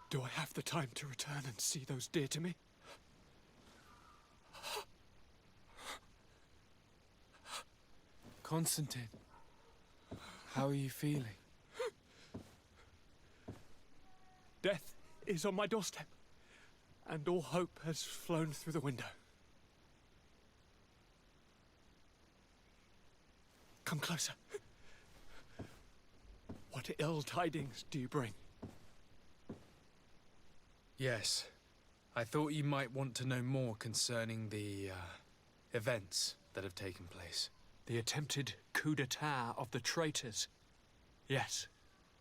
Do I have the time to return and see those dear to me? Constantine, how are you feeling? Death is on my doorstep, and all hope has flown through the window. Come closer. What ill tidings do you bring? Yes. I thought you might want to know more concerning the, events that have taken place. The attempted coup d'etat of the traitors. Yes,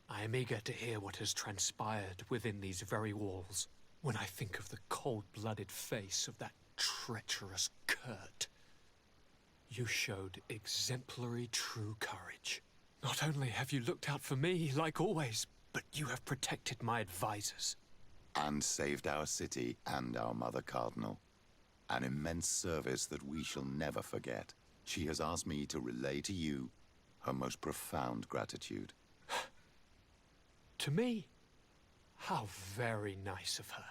I am eager to hear what has transpired within these very walls. When I think of the cold-blooded face of that treacherous Kurt. You showed exemplary true courage. Not only have you looked out for me, like always, but you have protected my advisors. And saved our city and our Mother Cardinal. An immense service that we shall never forget. She has asked me to relay to you her most profound gratitude. To me? How very nice of her.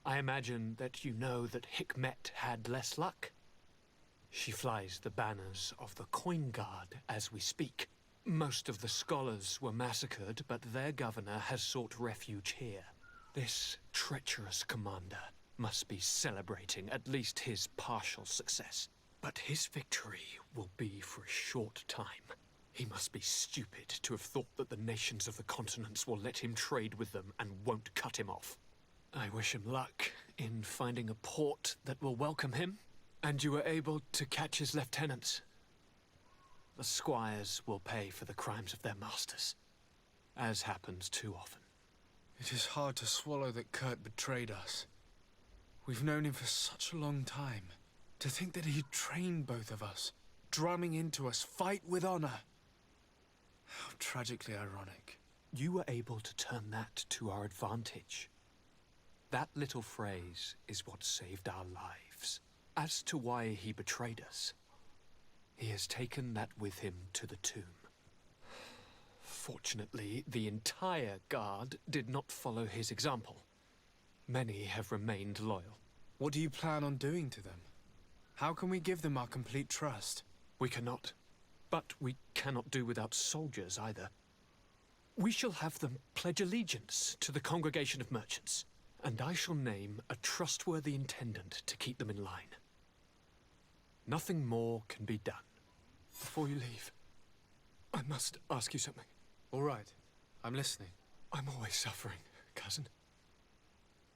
I imagine that you know that Hikmet had less luck. She flies the banners of the Coin Guard as we speak. Most of the scholars were massacred, but their governor has sought refuge here. This treacherous commander must be celebrating at least his partial success. But his victory will be for a short time. He must be stupid to have thought that the nations of the continents will let him trade with them and won't cut him off. I wish him luck in finding a port that will welcome him, and you were able to catch his lieutenants. The squires will pay for the crimes of their masters, as happens too often. It is hard to swallow that Kurt betrayed us. We've known him for such a long time. To think that he trained both of us, drumming into us, fight with honor. How tragically ironic. You were able to turn that to our advantage. That little phrase is what saved our lives. As to why he betrayed us, he has taken that with him to the tomb. Fortunately, the entire guard did not follow his example. Many have remained loyal. What do you plan on doing to them? How can we give them our complete trust? We cannot. But we cannot do without soldiers either. We shall have them pledge allegiance to the Congregation of Merchants, and I shall name a trustworthy intendant to keep them in line. Nothing more can be done. Before you leave, I must ask you something. All right. I'm listening. I'm always suffering, cousin.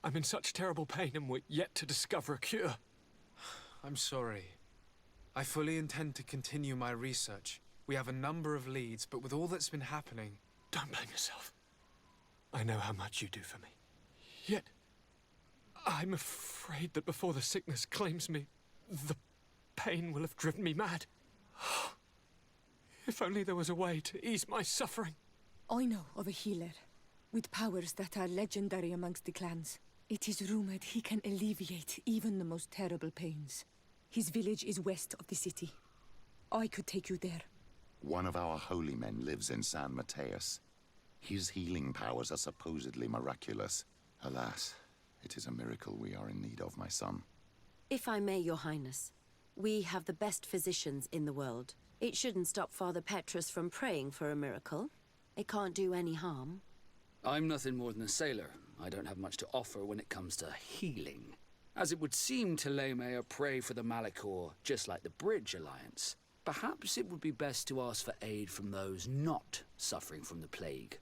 I'm in such terrible pain and we're yet to discover a cure. I'm sorry. I fully intend to continue my research. We have a number of leads, but with all that's been happening... Don't blame yourself. I know how much you do for me. Yet, I'm afraid that before the sickness claims me, the pain will have driven me mad. If only there was a way to ease my suffering. I know of a healer, with powers that are legendary amongst the clans. It is rumored he can alleviate even the most terrible pains. His village is west of the city. I could take you there. One of our holy men lives in San Mateus. His healing powers are supposedly miraculous. Alas, it is a miracle we are in need of, my son. If I may, Your Highness, we have the best physicians in the world. It shouldn't stop Father Petrus from praying for a miracle. It can't do any harm. I'm nothing more than a sailor. I don't have much to offer when it comes to healing. As it would seem Telemea pray for the Malachor, just like the Bridge Alliance. Perhaps it would be best to ask for aid from those not suffering from the plague.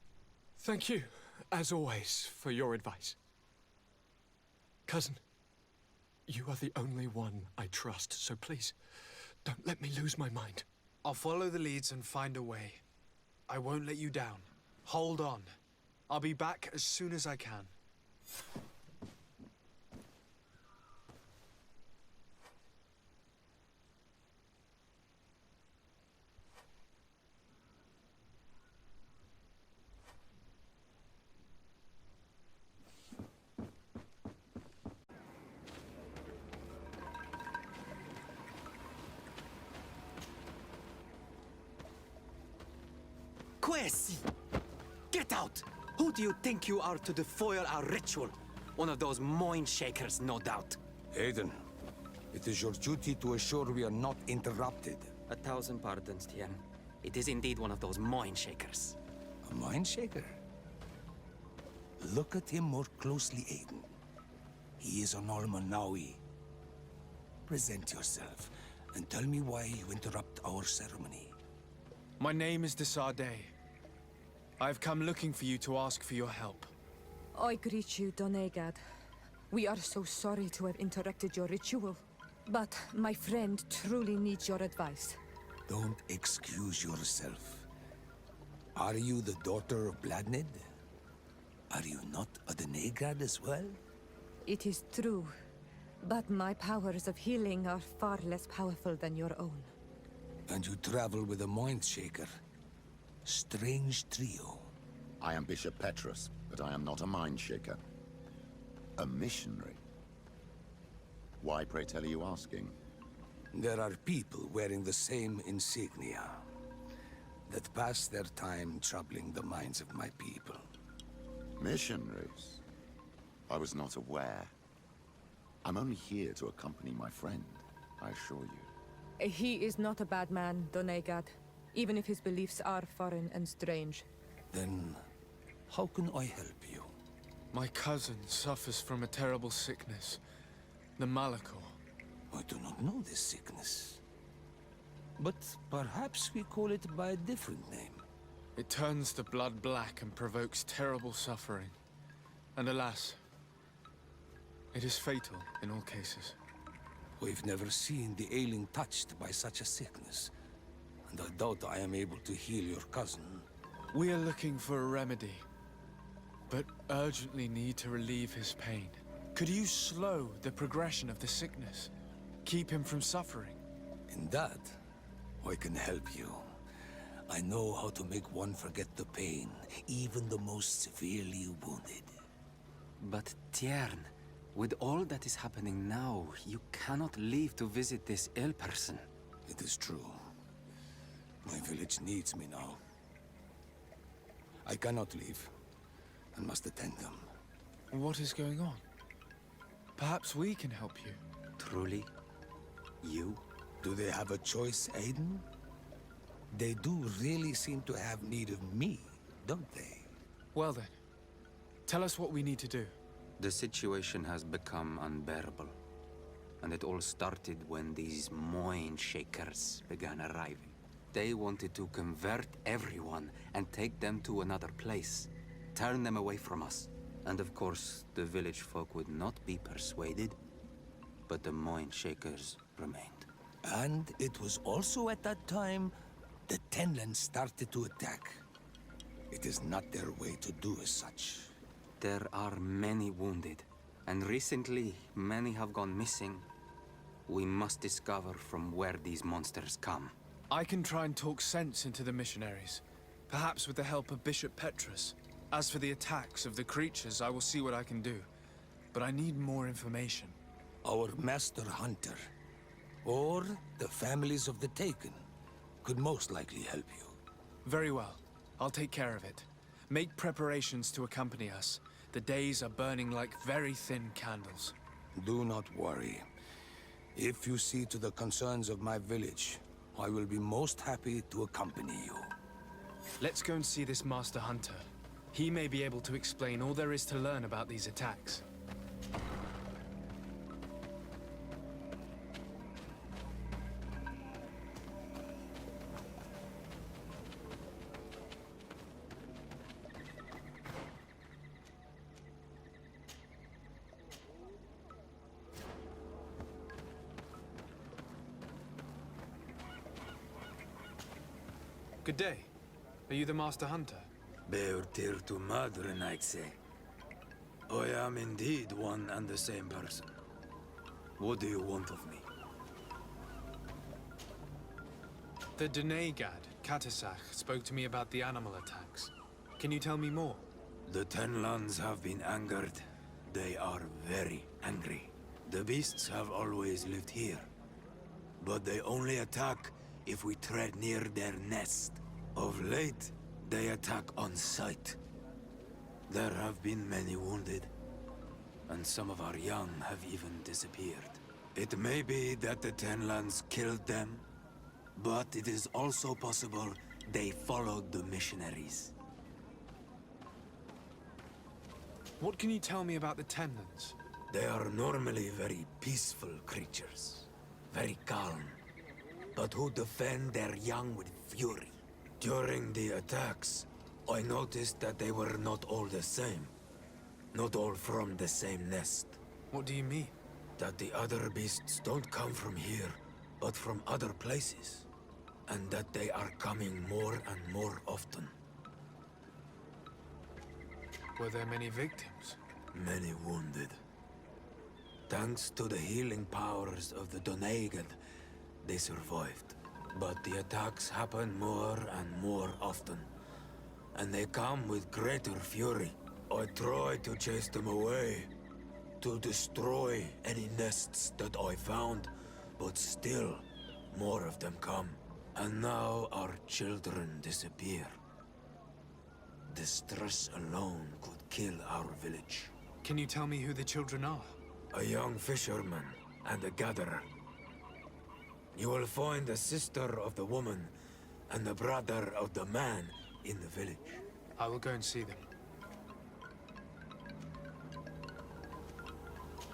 Thank you, as always, for your advice. Cousin, you are the only one I trust, so please, don't let me lose my mind. I'll follow the leads and find a way. I won't let you down. Hold on. I'll be back as soon as I can. Questi! Get out! Who do you think you are to defoil our ritual? One of those mind shakers, no doubt. Aiden, it is your duty to assure we are not interrupted. 1,000 pardons, Tien. It is indeed one of those mind shakers. A mind shaker? Look at him more closely, Aiden. He is an Almanawi. Present yourself, and tell me why you interrupt our ceremony. My name is Desardet. I've come looking for you to ask for your help. I greet you, Donegad. We are so sorry to have interrupted your ritual. But my friend truly needs your advice. Don't excuse yourself. Are you the daughter of Bladnid? Are you not a Denegad as well? It is true, but my powers of healing are far less powerful than your own. And you travel with a mind shaker. Strange trio. I am Bishop Petrus, but I am not a mind shaker. A missionary. Why, pray tell, are you asking? There are people wearing the same insignia that pass their time troubling the minds of my people. Missionaries? I was not aware. I'm only here to accompany my friend, I assure you. He is not a bad man, Donegad, even if his beliefs are foreign and strange. Then, how can I help you? My cousin suffers from a terrible sickness. The Malachor. I do not know this sickness. But perhaps we call it by a different name. It turns the blood black and provokes terrible suffering. And alas, it is fatal in all cases. We've never seen the ailing touched by such a sickness. And I doubt I am able to heal your cousin. We are looking for a remedy, but urgently need to relieve his pain. Could you slow the progression of the sickness? Keep him from suffering? In that, I can help you. I know how to make one forget the pain, even the most severely wounded. But Tiern, with all that is happening now, you cannot leave to visit this ill person. It is true. My village needs me now. I cannot leave, and must attend them. What is going on? Perhaps we can help you. Truly? You? Do they have a choice, Aiden? They do really seem to have need of me, don't they? Well then, tell us what we need to do. The situation has become unbearable. And it all started when these mind shakers began arriving. They wanted to convert everyone and take them to another place. Turn them away from us. And of course, the village folk would not be persuaded. But the mind shakers remained. And it was also at that time the Tenland started to attack. It is not their way to do as such. There are many wounded, and recently many have gone missing. We must discover from where these monsters come. I can try and talk sense into the missionaries, perhaps with the help of Bishop Petrus. As for the attacks of the creatures, I will see what I can do. But I need more information. Our master hunter, or the families of the Taken, could most likely help you. Very well. I'll take care of it. Make preparations to accompany us. The days are burning like very thin candles. Do not worry. If you see to the concerns of my village, I will be most happy to accompany you. Let's go and see this Master Hunter. He may be able to explain all there is to learn about these attacks. Good day. Are you the Master Hunter? Beortir to Madren, I'd say. I am indeed one and the same person. What do you want of me? The Denegad, Katasach, spoke to me about the animal attacks. Can you tell me more? The Tenlands have been angered. They are very angry. The beasts have always lived here. But they only attack if we tread near their nest. Of late, they attack on sight. There have been many wounded, and some of our young have even disappeared. It may be that the Tenlands killed them, but it is also possible they followed the missionaries. What can you tell me about the Tenlands? They are normally very peaceful creatures, very calm, but who defend their young with fury. During the attacks, I noticed that they were not all the same. Not all from the same nest. What do you mean? That the other beasts don't come from here, but from other places. And that they are coming more and more often. Were there many victims? Many wounded. Thanks to the healing powers of the Donegan, they survived. But the attacks happen more and more often. And they come with greater fury. I try to chase them away, to destroy any nests that I found, but still, more of them come. And now our children disappear. The stress alone could kill our village. Can you tell me who the children are? A young fisherman and a gatherer. You will find the sister of the woman and the brother of the man in the village. I will go and see them.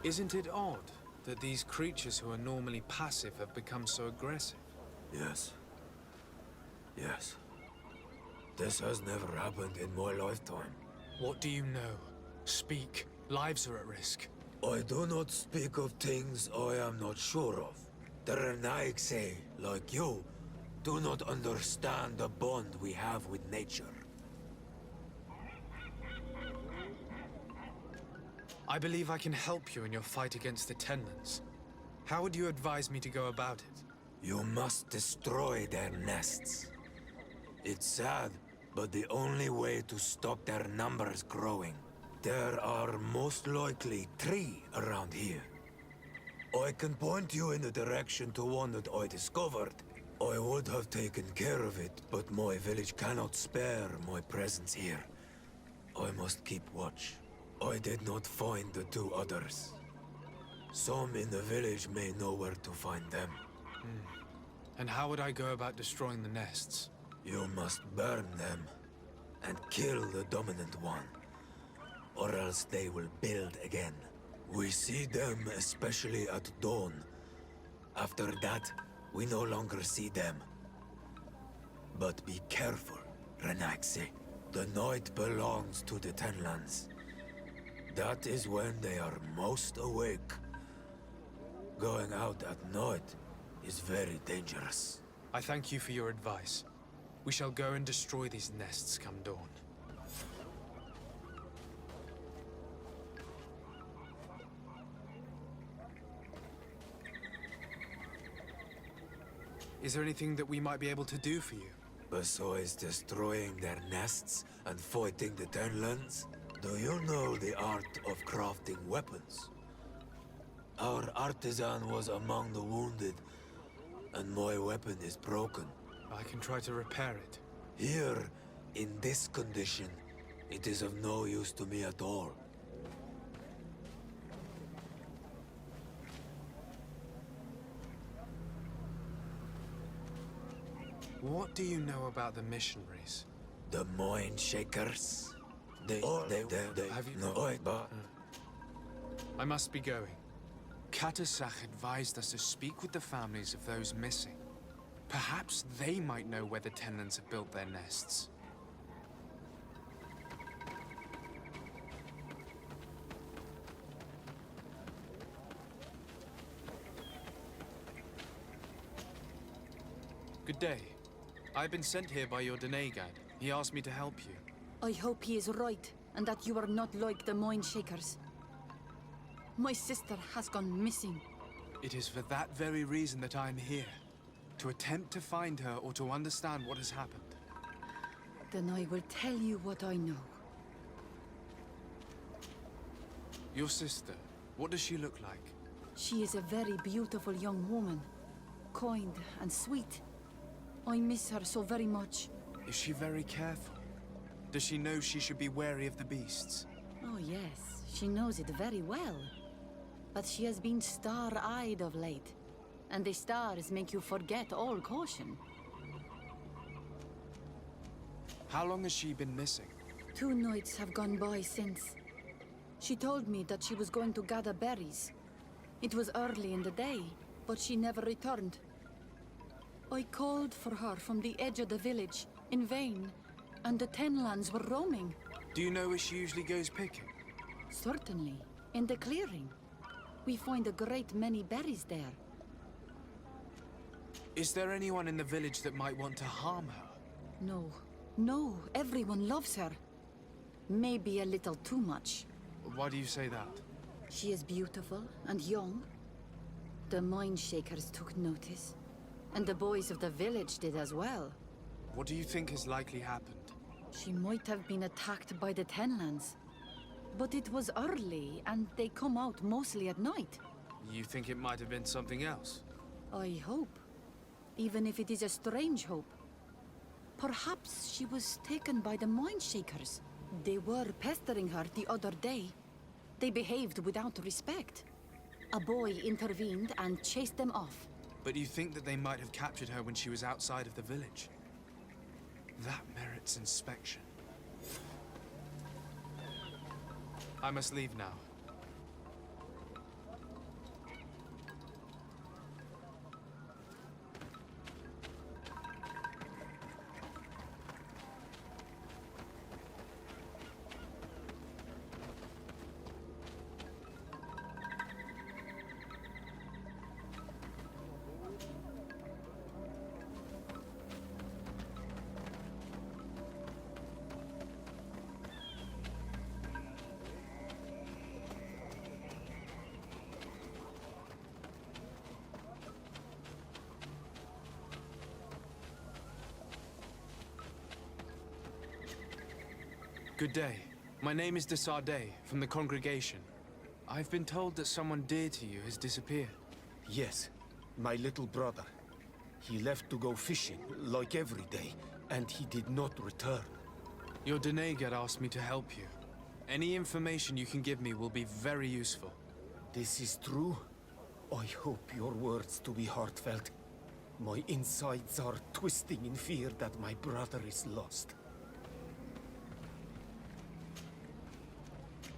Isn't it odd that these creatures who are normally passive have become so aggressive? Yes. Yes. This has never happened in my lifetime. What do you know? Speak. Lives are at risk. I do not speak of things I am not sure of. The Renaigse, like you, do not understand the bond we have with nature. I believe I can help you in your fight against the Tenlands. How would you advise me to go about it? You must destroy their nests. It's sad, but the only way to stop their numbers growing. There are most likely 3 around here. I can point you in the direction to one that I discovered. I would have taken care of it, but my village cannot spare my presence here. I must keep watch. I did not find the 2 others. Some in the village may know where to find them. And how would I go about destroying the nests? You must burn them and kill the dominant one, or else they will build again. We see them especially at dawn. After that, we no longer see them. But be careful, Renaigse. The night belongs to the Tenlands. That is when they are most awake. Going out at night is very dangerous. I thank you for your advice. We shall go and destroy these nests come dawn. Is there anything that we might be able to do for you? Besides destroying their nests and fighting the Tenlands, do you know the art of crafting weapons? Our artisan was among the wounded, and my weapon is broken. I can try to repair it. Here, in this condition, it is of no use to me at all. What do you know about the missionaries? The Mind Shakers? They Have you... no, but... I must be going. Katasach advised us to speak with the families of those missing. Perhaps they might know where the Tenlands have built their nests. Good day. I've been sent here by your Denegad. He asked me to help you. I hope he is right, and that you are not like the Mind Shakers. My sister has gone missing. It is for that very reason that I am here. To attempt to find her or to understand what has happened. Then I will tell you what I know. Your sister, what does she look like? She is a very beautiful young woman. Kind and sweet. I miss her so very much. Is she very careful? Does she know she should be wary of the beasts? Oh, yes. She knows it very well. But she has been star-eyed of late. And the stars make you forget all caution. How long has she been missing? 2 nights have gone by since. She told me that she was going to gather berries. It was early in the day, but she never returned. I called for her from the edge of the village, in vain, and the Tenlands were roaming. Do you know where she usually goes picking? Certainly, in the clearing. We find a great many berries there. Is there anyone in the village that might want to harm her? No, no, everyone loves her. Maybe a little too much. Why do you say that? She is beautiful and young. The mine shakers took notice, and the boys of the village did as well. What do you think has likely happened? She might have been attacked by the Tenlands. But it was early, and they come out mostly at night. You think it might have been something else? I hope. Even if it is a strange hope. Perhaps she was taken by the mine shakers. They were pestering her the other day. They behaved without respect. A boy intervened and chased them off. But you think that they might have captured her when she was outside of the village? That merits inspection. I must leave now. Good day. My name is de Sardet, from the congregation. I've been told that someone dear to you has disappeared. Yes, my little brother. He left to go fishing, like every day, and he did not return. Your Denegat asked me to help you. Any information you can give me will be very useful. This is true. I hope your words to be heartfelt. My insides are twisting in fear that my brother is lost.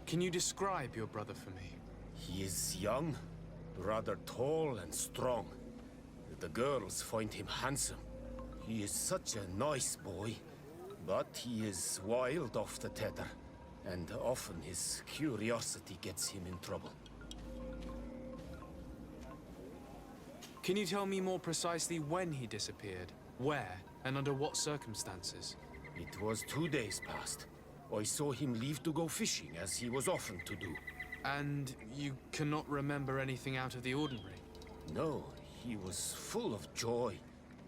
Can you describe your brother for me? He is young, rather tall and strong. The girls find him handsome. He is such a nice boy, but he is wild off the tether, and often his curiosity gets him in trouble. Can you tell me more precisely when he disappeared, where, and under what circumstances? It was 2 days past. I saw him leave to go fishing, as he was often to do. And you cannot remember anything out of the ordinary? No, he was full of joy,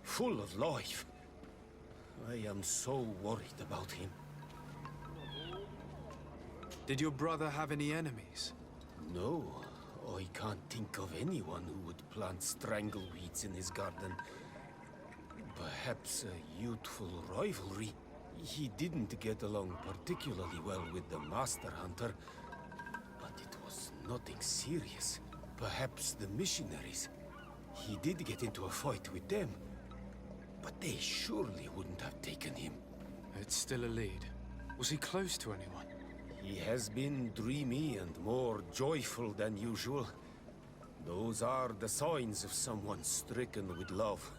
full of life. I am so worried about him. Did your brother have any enemies? No, I can't think of anyone who would plant strangleweeds in his garden. Perhaps a youthful rivalry. He didn't get along particularly well with the Master Hunter, but it was nothing serious. Perhaps the missionaries. He did get into a fight with them, but they surely wouldn't have taken him. It's still a lead. Was he close to anyone? He has been dreamy and more joyful than usual. Those are the signs of someone stricken with love.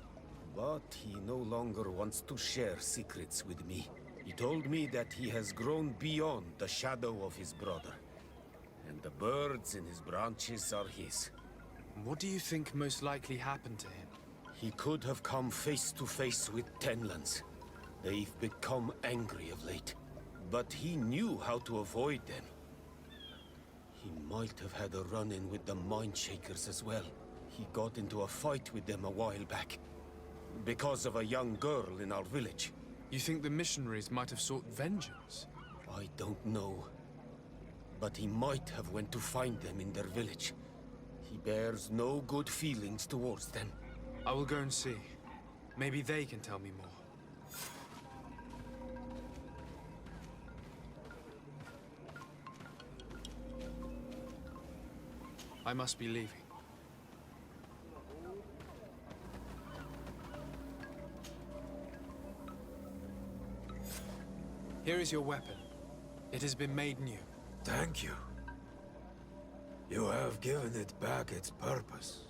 But he no longer wants to share secrets with me. He told me that he has grown beyond the shadow of his brother. And the birds in his branches are his. What do you think most likely happened to him? He could have come face to face with Tenlands. They've become angry of late. But he knew how to avoid them. He might have had a run-in with the mine shakers as well. He got into a fight with them a while back. Because of a young girl in our village. You think the missionaries might have sought vengeance? I don't know. But he might have went to find them in their village. He bears no good feelings towards them. I will go and see. Maybe they can tell me more. I must be leaving. Here is your weapon. It has been made new. Thank you. You have given it back its purpose.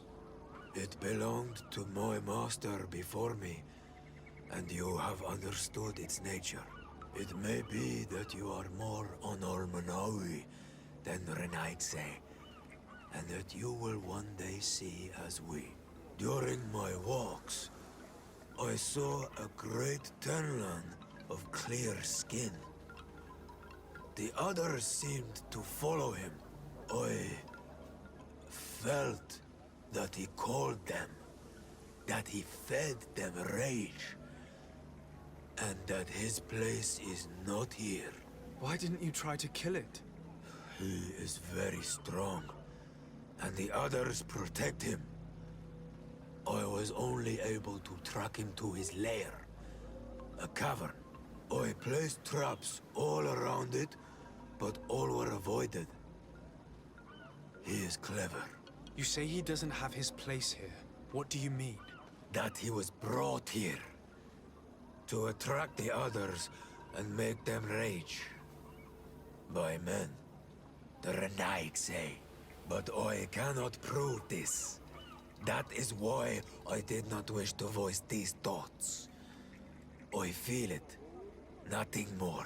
It belonged to my master before me, and you have understood its nature. It may be that you are more on Almanawi than Renaigse, and that you will one day see as we. During my walks, I saw a great Tenlan of clear skin. The others seemed to follow him. I felt that he called them, that he fed them rage, and that his place is not here. Why didn't you try to kill it? He is very strong, and the others protect him. I was only able to track him to his lair, a cavern. I placed traps all around it, but all were avoided. He is clever. You say he doesn't have his place here. What do you mean? That he was brought here to attract the others and make them rage. By men, the Renaigse. But I cannot prove this. That is why I did not wish to voice these thoughts. I feel it, nothing more.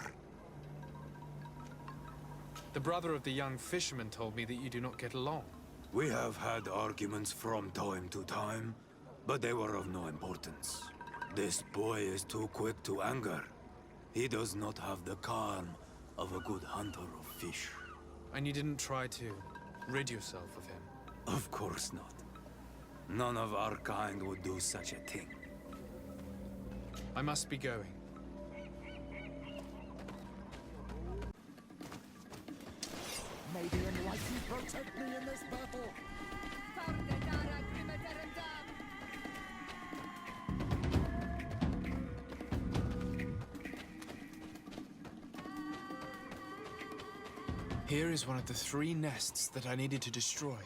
The brother of the young fisherman told me that you do not get along. We have had arguments from time to time, but they were of no importance. This boy is too quick to anger. He does not have the calm of a good hunter of fish. And you didn't try to rid yourself of him? Of course not. None of our kind would do such a thing. I must be going. May the Enlightened protect me in this battle! Here is one of the 3 nests that I needed to destroy.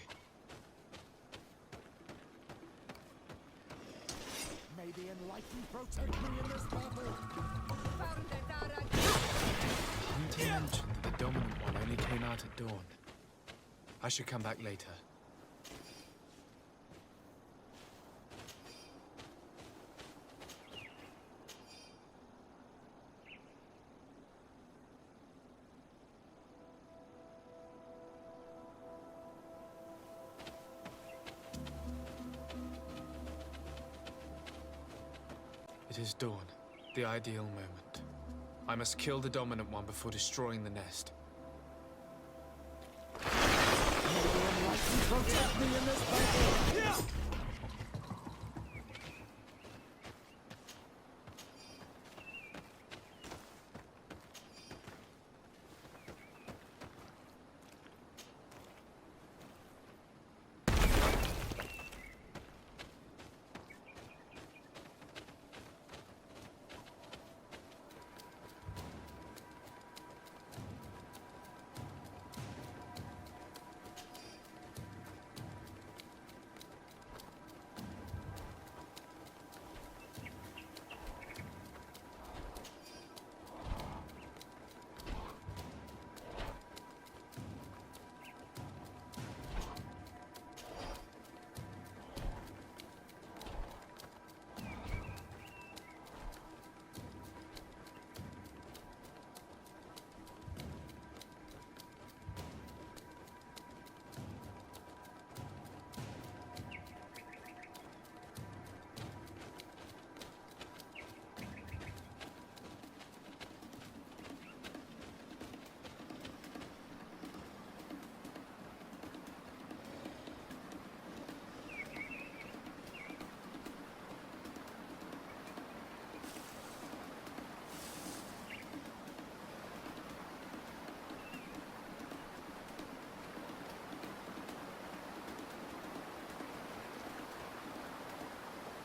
May the Enlightened protect me in this battle! Hunter mentioned that the dominant one only came out at dawn. I should come back later. It is dawn, the ideal moment. I must kill the dominant one before destroying the nest. Protect me in this battle!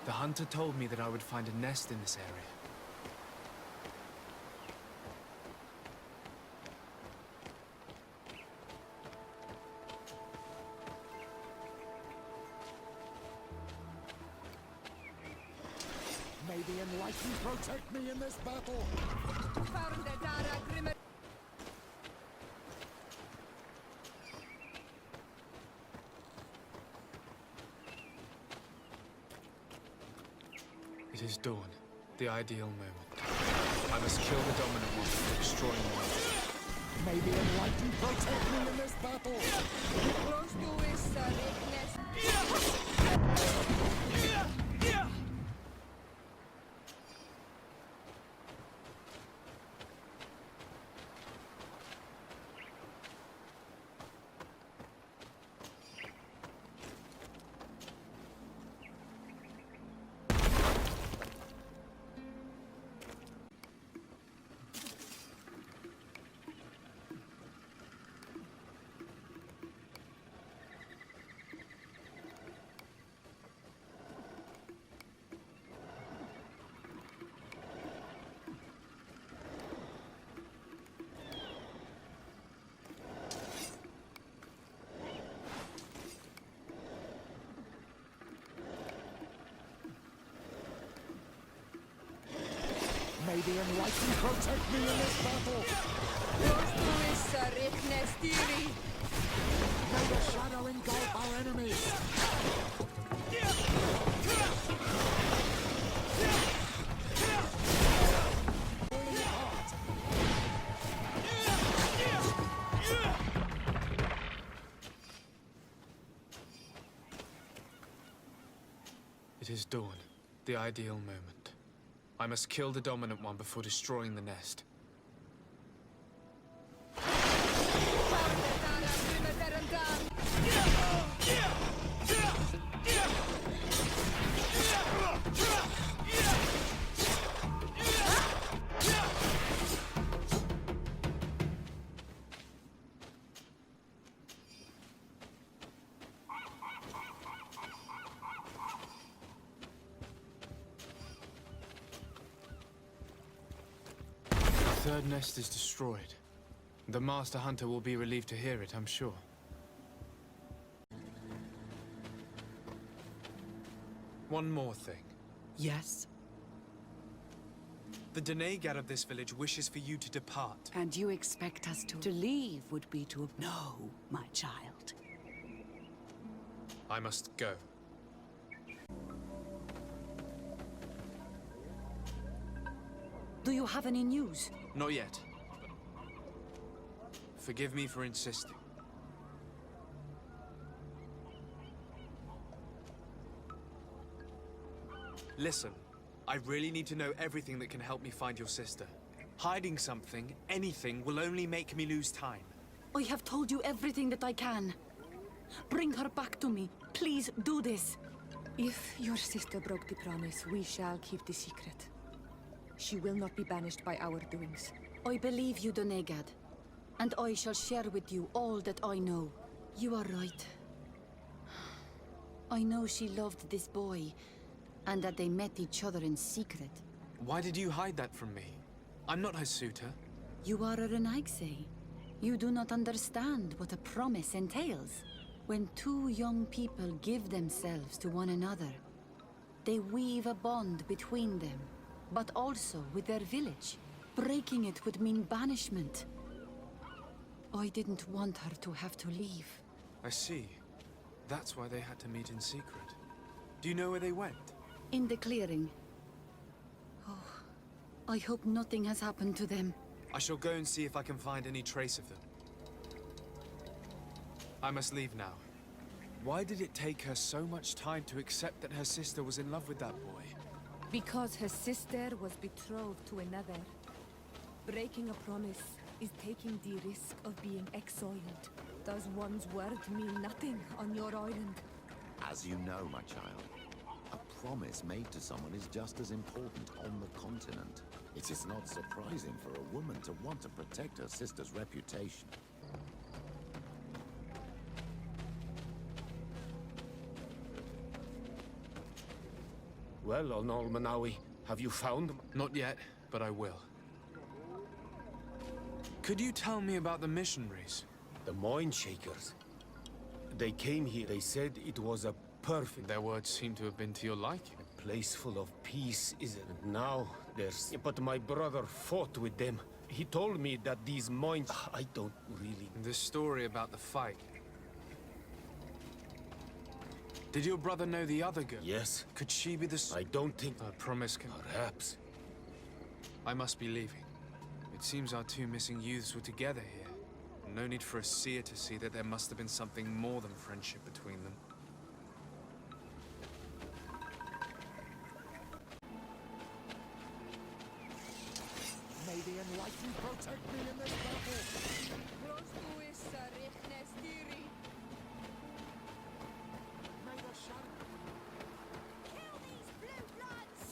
The hunter told me that I would find a nest in this area. May the Enlightened protect me in this battle! It is dawn, the ideal moment. I must kill the dominant one before destroying the other. May the Enlightened protect me in this battle! May the Enlightened protect me in this battle! May the shadow engulf our enemies! It is dawn, the ideal moment. I must kill the dominant one before destroying the nest. The third nest is destroyed. The Master Hunter will be relieved to hear it, I'm sure. One more thing. Yes? The Donegad of this village wishes for you to depart. And you expect us to leave would be to... No, my child. I must go. Do you have any news? Not yet. Forgive me for insisting. Listen, I really need to know everything that can help me find your sister. Hiding something, anything, will only make me lose time. I have told you everything that I can. Bring her back to me. Please do this. If your sister broke the promise, we shall keep the secret. She will not be banished by our doings. I believe you, Donegad. And I shall share with you all that I know. You are right. I know she loved this boy, and that they met each other in secret. Why did you hide that from me? I'm not her suitor. You are a Renaigse. You do not understand what a promise entails. When two young people give themselves to one another, they weave a bond between them, but also with their village. Breaking it would mean banishment. I didn't want her to have to leave. I see. That's why they had to meet in secret. Do you know where they went? In the clearing. Oh, I hope nothing has happened to them. I shall go and see if I can find any trace of them. I must leave now. Why did it take her so much time to accept that her sister was in love with that boy? Because her sister was betrothed to another. Breaking a promise is taking the risk of being exiled. Does one's word mean nothing on your island? As you know, my child, a promise made to someone is just as important on the continent. It is not surprising for a woman to want to protect her sister's reputation. Well, Onolmanawi, have you found them? Not yet, but I will. Could you tell me about the missionaries? The Moin Shakers. They came here, they said it was a perfect... Their words seem to have been to your liking. place full of peace, isn't it? Now there's... But my brother fought with them. He told me that these mines... I don't really... The story about the fight. Did your brother know the other girl? Yes. Could she be the... I don't think... I promise... Perhaps. I must be leaving. It seems our two missing youths were together here. No need for a seer to see that there must have been something more than friendship between them. May the enlightened protect me in this battle! May the shadow... Kill these blue bloods!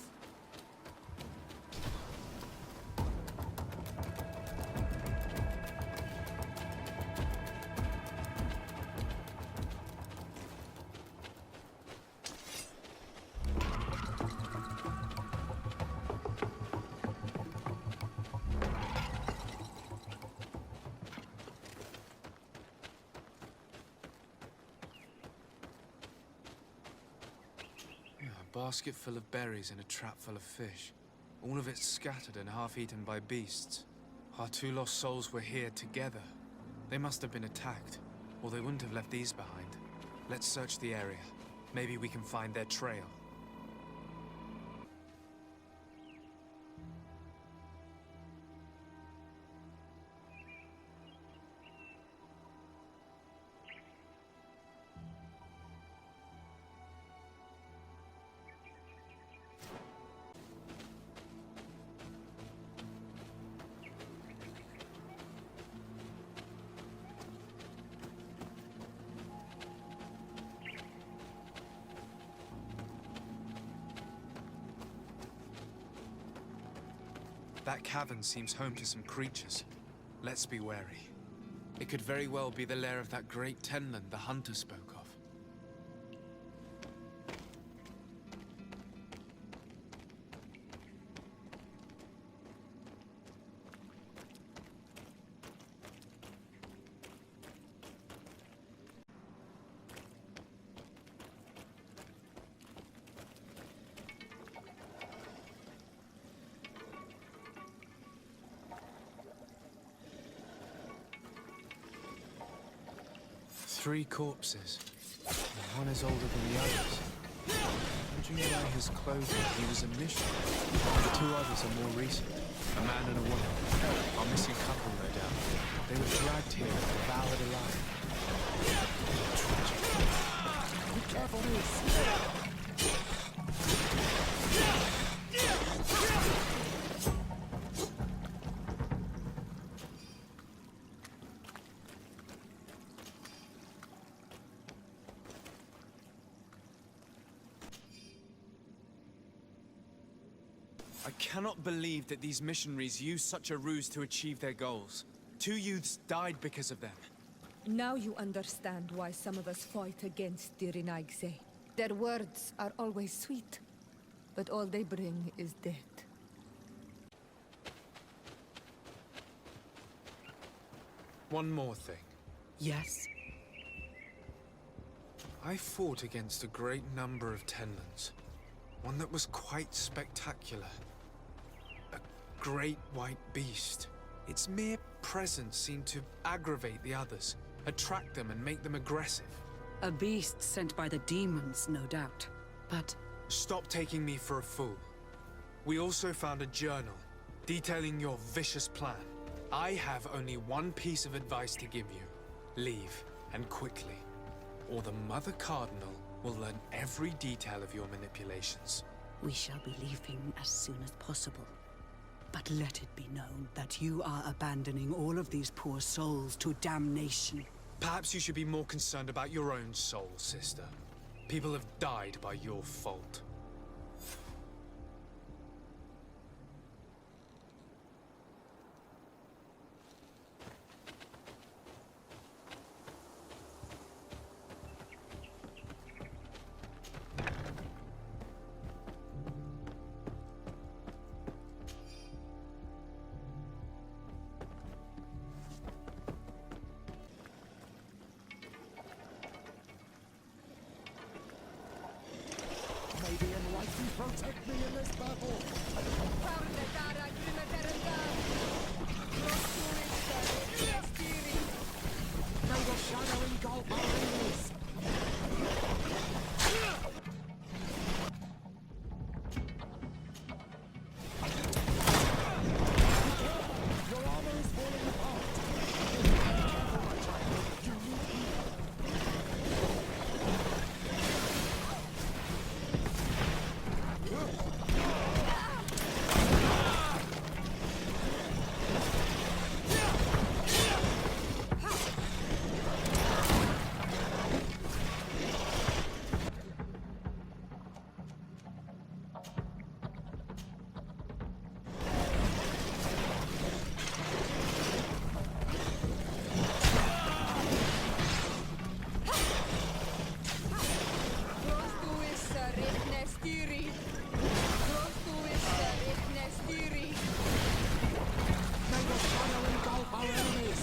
A basket full of berries and a trap full of fish. All of it scattered and half-eaten by beasts. Our two lost souls were here together. They must have been attacked, or they wouldn't have left these behind. Let's search the area. Maybe we can find their trail. That cavern seems home to some creatures. Let's be wary. It could very well be the lair of that great tenland the hunter spoke of. Three corpses. And one is older than the others. Judging by his clothing, he was a missionary. The two others are more recent. A man and a woman. Our missing couple, no doubt. They were dragged here and devoured alive. Tragic. Be careful, miss! I cannot believe that these missionaries used such a ruse to achieve their goals. Two youths died because of them. Now you understand why some of us fight against the Renaigse. Their words are always sweet, but all they bring is death. One more thing. Yes? I fought against a great number of tenlands. One that was quite spectacular. A great white beast. Its mere presence seemed to aggravate the others, attract them and make them aggressive. A beast sent by the demons, no doubt. But... Stop taking me for a fool. We also found a journal detailing your vicious plan. I have only one piece of advice to give you. Leave, and quickly. Or the Mother Cardinal will learn every detail of your manipulations. we shall be leaving as soon as possible. But let it be known that you are abandoning all of these poor souls to damnation. Perhaps you should be more concerned about your own soul, sister. People have died by your fault. May the enlightened protect me in this battle. May the shadow engulf our enemies. Your armor is falling apart. Careful, my child. You need healing. May the shadow engulf our enemies.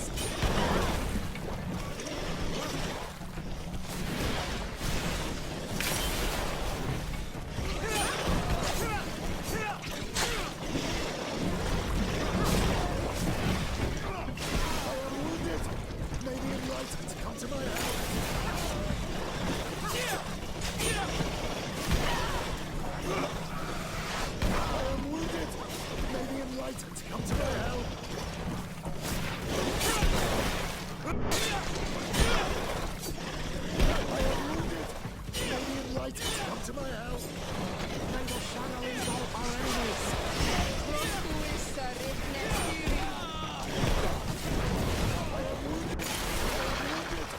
I am wounded. May the enlightened come to my help. I am wounded. May the enlightened come to my help. I am wounded. May the enlightened come to my help. May the shadow engulf our enemies. I am wounded.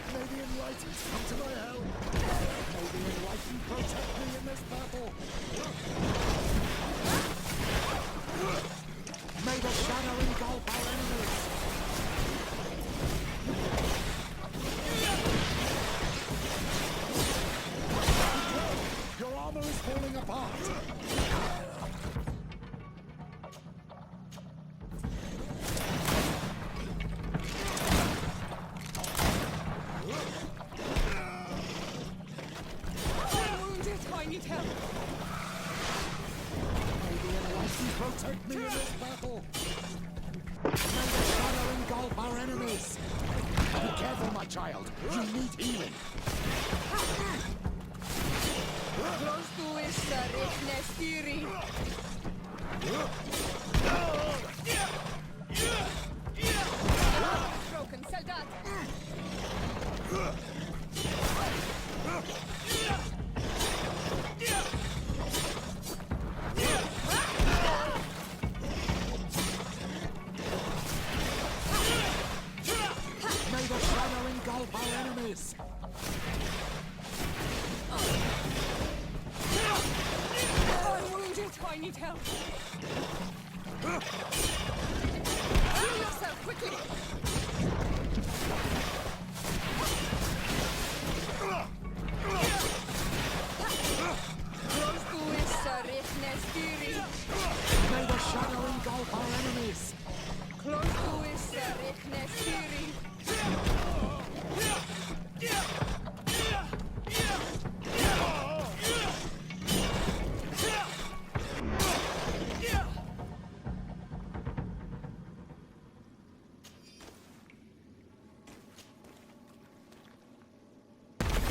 May the enlightened come to my help. May the enlightened protect me in this battle. May the shadow engulf our enemies. Your armor is falling apart. I'm wounded. I need help. May the enlightened protect me in this battle. May the shadow engulf our enemies. Be careful, my child. You need healing. Broken, soldat. May the shadow engulf our enemies. I'm wounded. I need help. Heal yourself quickly. May the shadow engulf our enemies.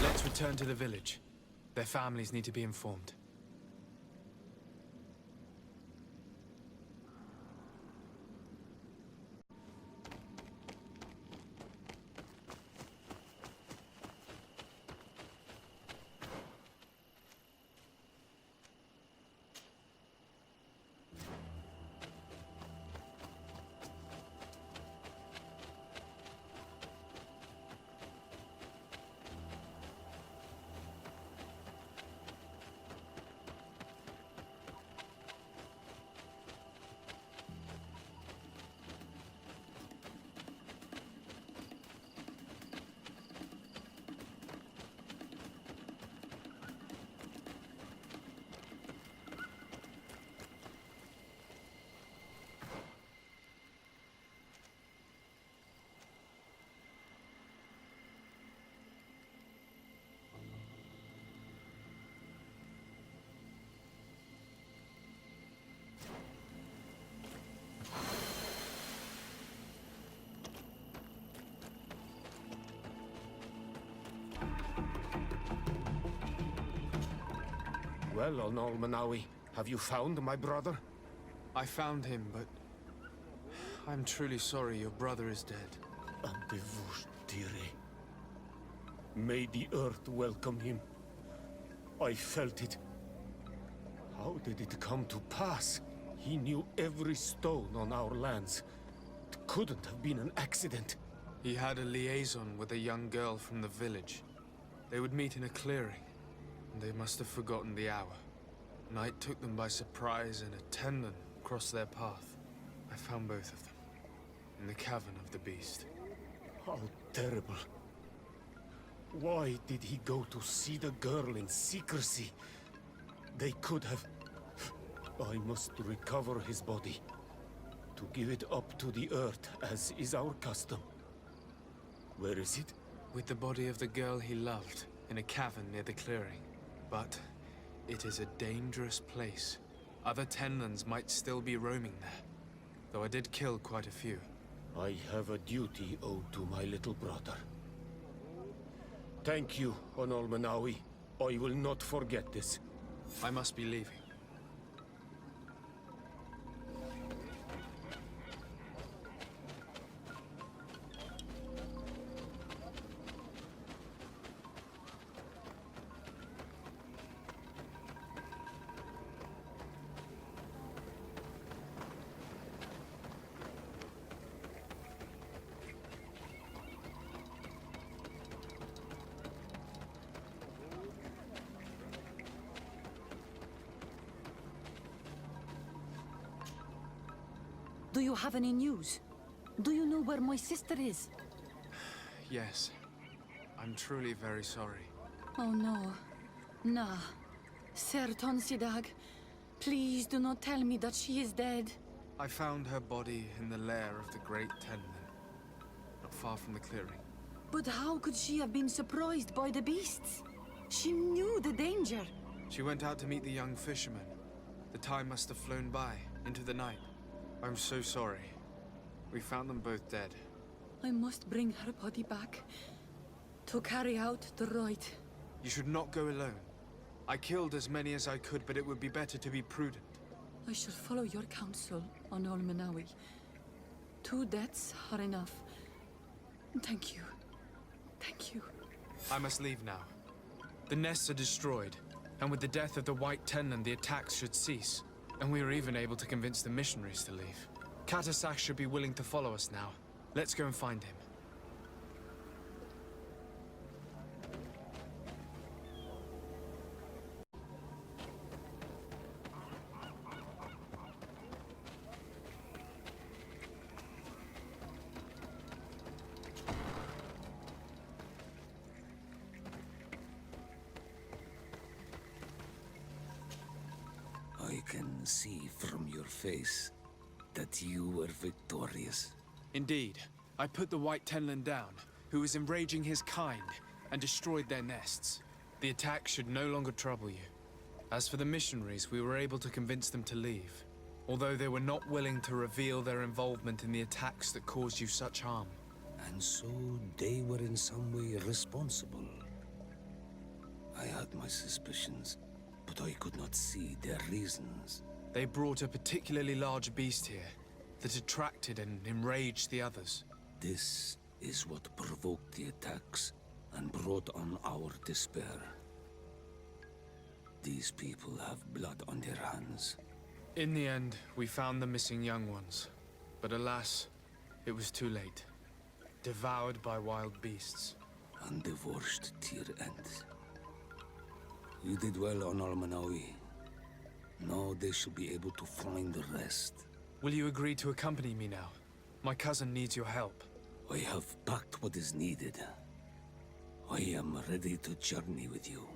Let's return to the village. Their families need to be informed. Well, Onolmanawi, have you found my brother? I found him, but I'm truly sorry your brother is dead. Antevushtire. May the earth welcome him. I felt it. How did it come to pass? He knew every stone on our lands. It couldn't have been an accident. He had a liaison with a young girl from the village. They would meet in a clearing, and they must have forgotten the hour. Night took them by surprise, and a tendon crossed their path. I found both of them, in the cavern of the beast. How terrible. Why did he go to see the girl in secrecy? They could have... I must recover his body. To give it up to the earth, as is our custom. Where is it? With the body of the girl he loved, in a cavern near the clearing. But it is a dangerous place. Other Tenlans might still be roaming there, though I did kill quite a few. I have a duty owed to my little brother. Thank you, Onolmanawi. I will not forget this. I must be leaving. Do you have any news? Do you know where my sister is? Yes. I'm truly very sorry. Oh no. Nah. Ser Tonsidag, please do not tell me that she is dead. I found her body in the lair of the Great Tenlin, not far from the clearing. But how could she have been surprised by the beasts? She knew the danger. She went out to meet the young fisherman. The time must have flown by, into the night. I'm so sorry. We found them both dead. I must bring her body back to carry out the rite. You should not go alone. I killed as many as I could, but it would be better to be prudent. I shall follow your counsel, Onolmanawi. 2 deaths are enough. Thank you. Thank you. I must leave now. The nests are destroyed, and with the death of the White Tenlin, the attacks should cease. And we were even able to convince the missionaries to leave. Katasak should be willing to follow us now. Let's go and find him. I can see from your face that you were victorious. Indeed. I put the White Tenlin down, who was enraging his kind, and destroyed their nests. The attack should no longer trouble you. As for the missionaries, we were able to convince them to leave, although they were not willing to reveal their involvement in the attacks that caused you such harm. And so they were in some way responsible. I had my suspicions, but I could not see their reasons. They brought a particularly large beast here that attracted and enraged the others. This is what provoked the attacks and brought on our despair. These people have blood on their hands. In the end, we found the missing young ones. But alas, it was too late. Devoured by wild beasts. And divorced to your end. You did well on Almanawi. Now they shall be able to find the rest. Will you agree to accompany me now? My cousin needs your help. I have packed what is needed. I am ready to journey with you.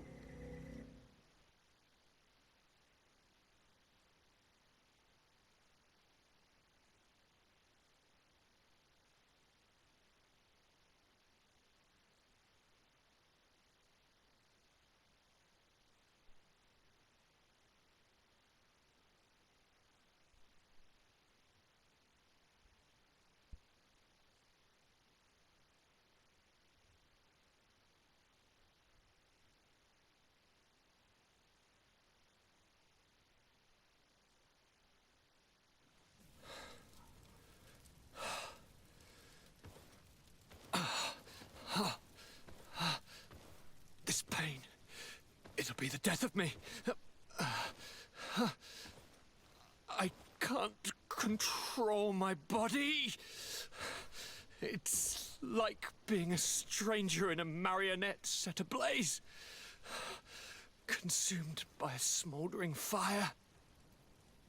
This pain, it'll be the death of me. I can't control my body. It's like being a stranger in a marionette set ablaze. Consumed by a smouldering fire.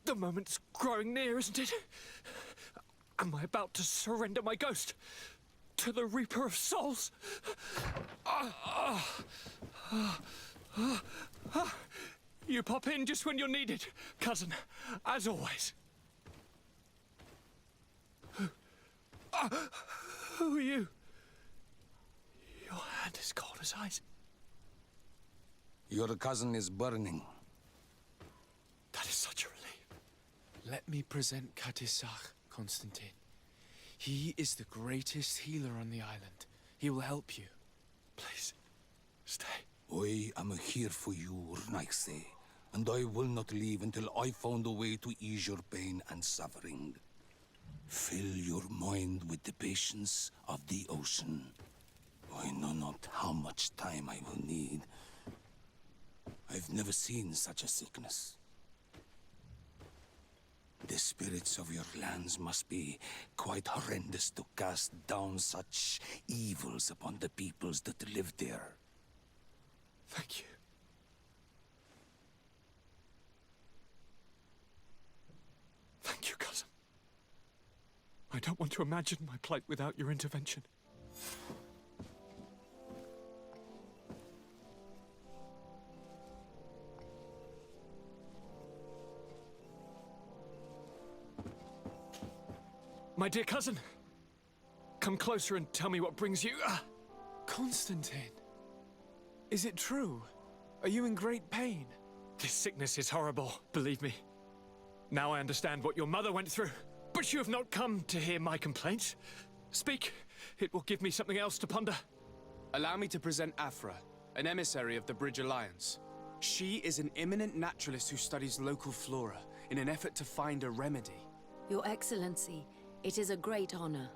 The moment's growing near, isn't it? Am I about to surrender my ghost to the Reaper of Souls? You pop in just when you're needed, cousin, as always. Who are you? Your hand is cold as ice. Your cousin is burning. That is such a relief. Let me present Katisach, Constantin. He is the greatest healer on the island. He will help you. Please, stay. I am here for you, Urnaxe, and I will not leave until I found a way to ease your pain and suffering. Fill your mind with the patience of the ocean. I know not how much time I will need. I've never seen such a sickness. The spirits of your lands must be quite horrendous to cast down such evils upon the peoples that live there. Thank you. Thank you, cousin. I don't want to imagine my plight without your intervention. My dear cousin, come closer and tell me what brings you. Constantine, is it true? Are you in great pain? This sickness is horrible, believe me. Now I understand what your mother went through. But you have not come to hear my complaints. Speak. It will give me something else to ponder. Allow me to present Afra, an emissary of the Bridge Alliance. She is an eminent naturalist who studies local flora in an effort to find a remedy. Your Excellency, it is a great honor.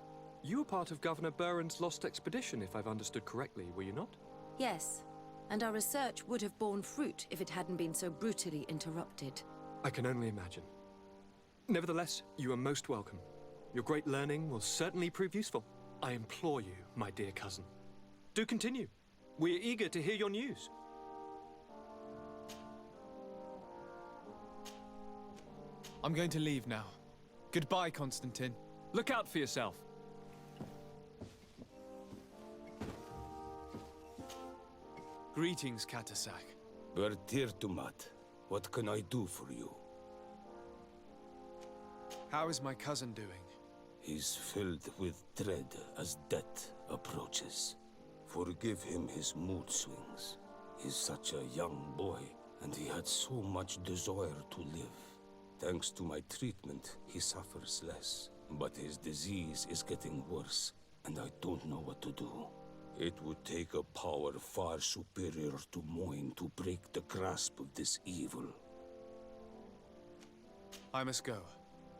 You were part of Governor Buren's lost expedition, if I've understood correctly, were you not? Yes, and our research would have borne fruit if it hadn't been so brutally interrupted. I can only imagine. Nevertheless, you are most welcome. Your great learning will certainly prove useful. I implore you, my dear cousin. Do continue. We're eager to hear your news. I'm going to leave now. Goodbye, Constantin. Look out for yourself. Greetings, Katisach. Bertirtumat, what can I do for you? How is my cousin doing? He's filled with dread as death approaches. Forgive him his mood swings. He's such a young boy, and he had so much desire to live. Thanks to my treatment, he suffers less. But his disease is getting worse, and I don't know what to do. It would take a power far superior to mine to break the grasp of this evil. I must go.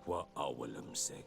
Wa awalam seg.